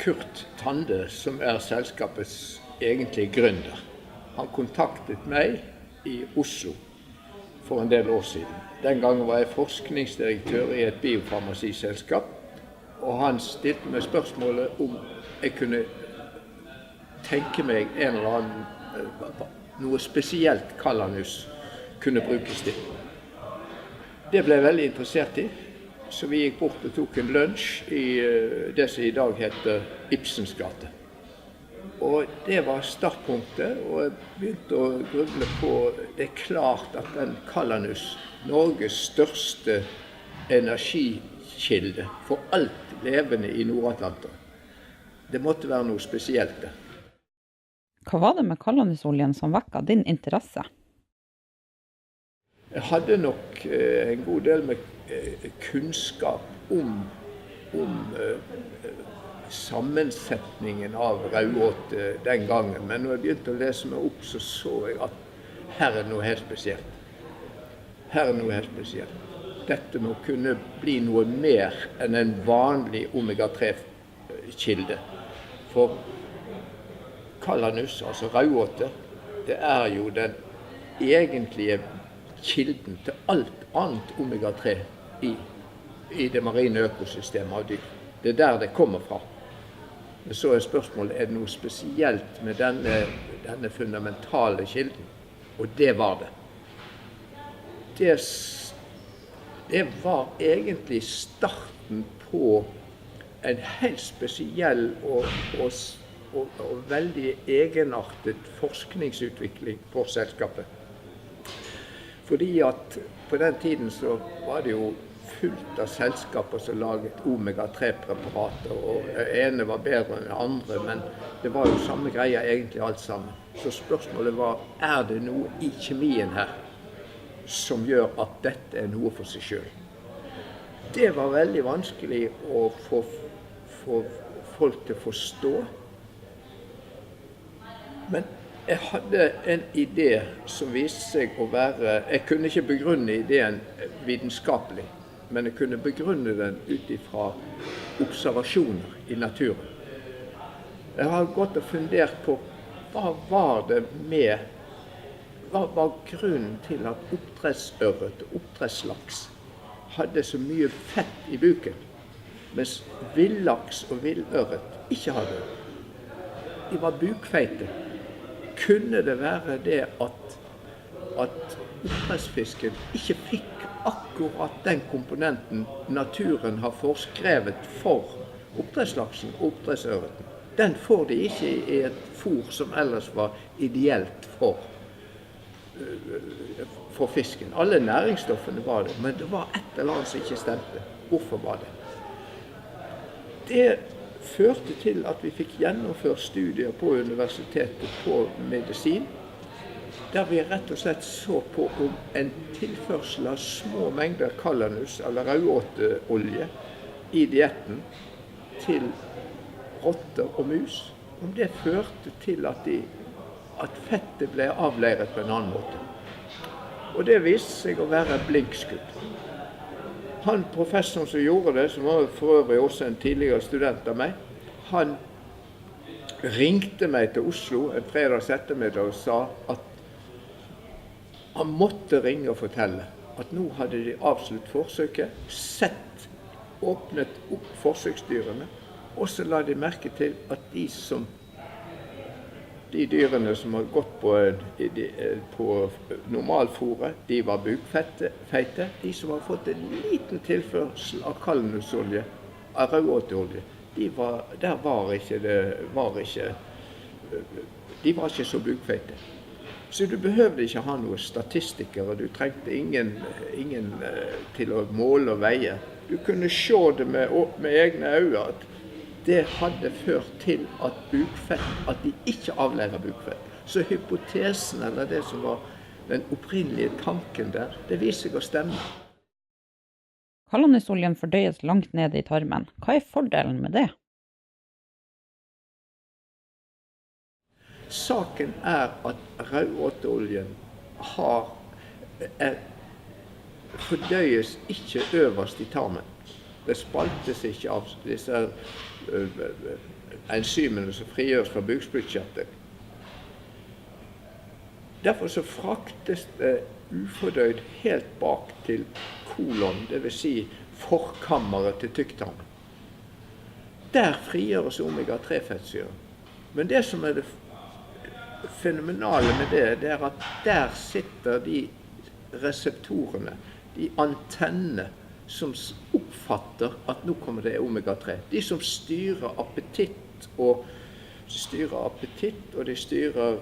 Kurt Tande, som selskapets egentlige gründer. Han kontaktet meg i Oslo for en del år siden. Den gangen var jeg forskningsdirektør i et biofarmasiselskap, og han stilte meg spørsmålet om jeg kunne tenke meg en eller annen, noe spesielt Calanus kunne brukes til. Det ble jeg veldig interessert i, så vi gikk bort og tok en lunsj i det som i dag heter Ibsens gate. Og det var startpunktet, og jeg begynte å gruble på, det klart at den Calanus, Norges største energikilde for alt levende i Nord-Atlanteren, det måtte være noe spesielt der. Hva var det med Calanus-oljen som vekket din interesse? Jeg hadde nok en god del med kunnskap om sammensetningen av raudåte den gangen, men når jeg begynte å lese meg opp, så jeg at her er noe helt spesielt. Her er noe helt spesielt. Dette må kunne bli noe mer enn en vanlig omega-3-kilde. For Calanus, altså raudåte, det er jo den egentlige kilden til alt annet omega-3 i det marine økosystemet av dyr. Det er der det kommer fra. Men så er spørsmålet, er det noe spesielt med denne fundamentale kilden? Og det var det. Det var egentlig starten på en helt spesiell og veldig egenartet forskningsutvikling for selskapet. Fordi at på den tiden så var det jo fullt av selskaper som laget omega-3-preparater, og ene var bedre enn andre, men det var jo samme greia egentlig alt sammen. Så spørsmålet var, er det noe i kjemien her som gjør at dette er noe for seg selv? Det var veldig vanskelig å få folk til å forstå, men jeg hadde en idé som viste seg å være, jeg kunne ikke begrunne ideen vitenskapelig, men jeg kunne begrunne den ut ifra observasjoner i naturen. Jeg har gått og fundert på hva var grunnen til at oppdrettsørret og oppdrettslaks hadde så mye fett i buken, mens villaks og villørret ikke hadde. De var bukfeite. Kunne det være det at oppdrettsfisken ikke fikk akkurat den komponenten naturen har forskrevet for oppdrettslaksen og oppdrettsørreten? Den får de ikke i et fôr som ellers var ideelt for fisken. Alle næringsstoffene var det, men det var et eller annet som ikke stemte. Hvorfor var det? Det førte til at vi fikk gjennomført studier på universitetet på medisin, der vi rett og slett så på om en tilførsel av små mengder Calanus, eller raudåteolje, i dietten til rotter og mus, om det førte til at fettet ble avleiret på en annen måte. Og det viste seg å være blinkskudd. Han professoren som gjorde det, som var for øvrig også en tidligere student av meg, han ringte meg til Oslo en fredags ettermiddag og sa at han måtte ringe og fortelle at nå hadde de avslutt forsøket, åpnet opp forsøksdyrene, og så la de merke til at de dyrene som hadde gått på normalfôret, de var bukfeite. De som hadde fått en liten tilførsel av Calanusolje, av raudåteolje, de var ikke så bukfeite. Så du behøvde ikke ha noen statistikere, du trengte ingen til å måle og veie. Du kunne se det med egne øyne at det hadde ført til at de ikke avleirer bukfett. Så hypotesen, eller det som var den opprinnelige tanken der, det viser seg å stemme. Calanusoljen fordøyes langt ned i tarmen. Hva er fordelen med det? Saken er at raudåteoljen fordøyes ikke øverst i tarmen. Det spaltes ikke av disse enzymene som frigjøres fra bukspyttkjertelen. Derfor så fraktes det ufordøyd helt bak til kolon, det vil si forkammeret til tykktarmen. Der frigjøres omega-3-fettsyre. Men det som er det fenomenale med det, det er at der sitter de reseptorene, de antennene, som oppfatter at nå kommer det omega-3. De som styrer appetitt, og de styrer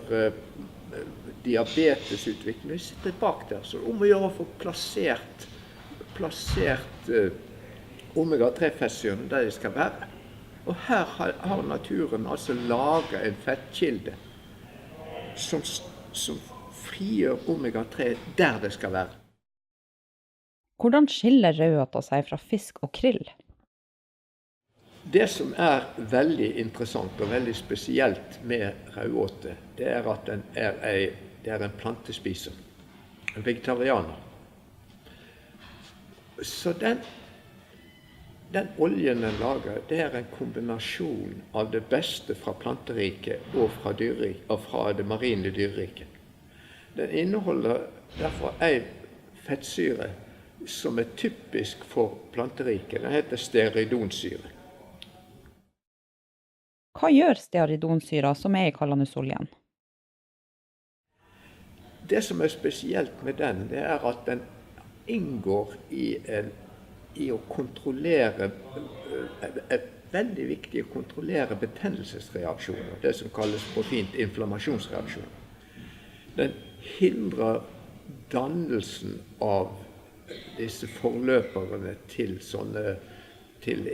diabetesutvikling, de sitter bak der. Så om å gjøre å få plassert omega-3-fettsyren der de skal være. Og her har naturen altså laget en fettkilde som frigjør omega-3 der det skal være. Hvordan skiller raudåte seg fra fisk og krill? Det som er veldig interessant og veldig spesielt med raudåte, det er at den er en plantespiser, en vegetarianer. Så den oljen den lager, det er en kombinasjon av det beste fra planteriket og fra det marine dyreriket. Den inneholder derfor en fettsyre som er typisk for planteriket. Den heter stearidonsyre. Hva gjør stearidonsyra som er i kalanus-oljen? Det som er spesielt med den, det er at den inngår i å kontrollere, veldig viktig å kontrollere betennelsesreaksjoner, det som kalles på fint inflammasjonsreaksjoner. Den hindrer dannelsen av disse forløperne til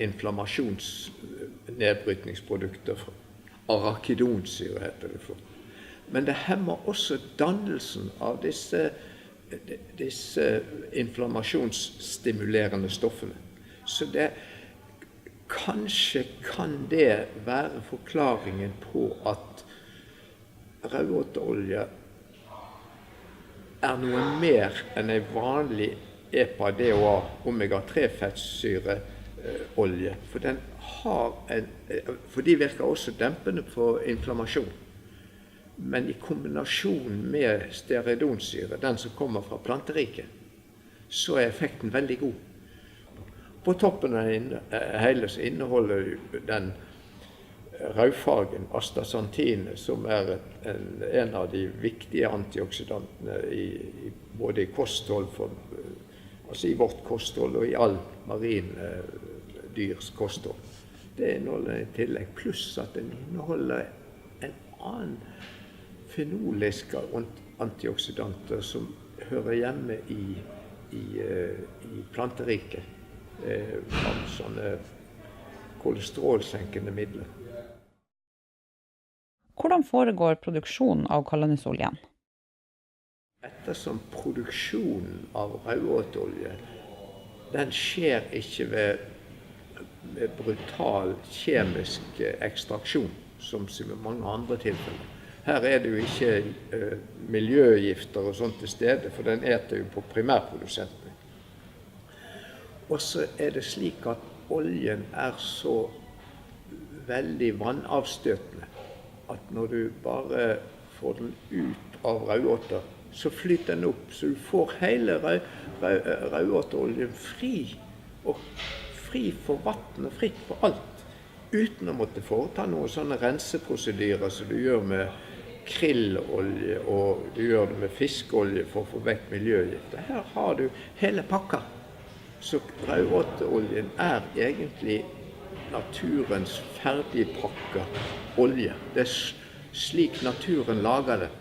inflammasjonsnedbrytningsprodukter, arachidonsyre heter det for. Men det hemmer også dannelsen av disse inflammasjonsstimulerende stoffene. Så kanskje kan det være forklaringen på at raudåteolje er noe mer enn en vanlig EPA-DHA omega-3-fettsyreolje. For de virker også dempende på inflammasjon. Men i kombinasjon med stearidonsyre, den som kommer fra planteriket, så er effekten veldig god. På toppen av hele så inneholder den rødfargen astaxantin, som er en av de viktige antioksidantene både i kosthold, altså i vårt kosthold og i all marin dyrs kosthold. Det inneholder i tillegg, pluss at den inneholder en annen fenoliske antioksidanter som hører hjemme i planteriket, av sånne kolesterolsenkende midler. Hvordan foregår produksjonen av kalanus-oljen? Ettersom produksjonen av raudåteolje, den skjer ikke ved brutal kjemisk ekstraksjon, som i mange andre tilfeller. Her er det jo ikke miljøgifter og sånt til stede, for den eter jo på primærprodusentene. Og så er det slik at oljen er så veldig vannavstøtende, at når du bare får den ut av raudåter, så flyter den opp, så du får hele raudåteoljen fri for vann og fritt for alt, uten å måtte foreta noen sånne renseprosedyrer som du gjør med krillolje og du gjør det med fiskeolje for å få vekk miljøgifter. Her har du hele pakka. Så raudåteoljen er egentlig naturens ferdigpakka olje. Det er slik naturen lager det.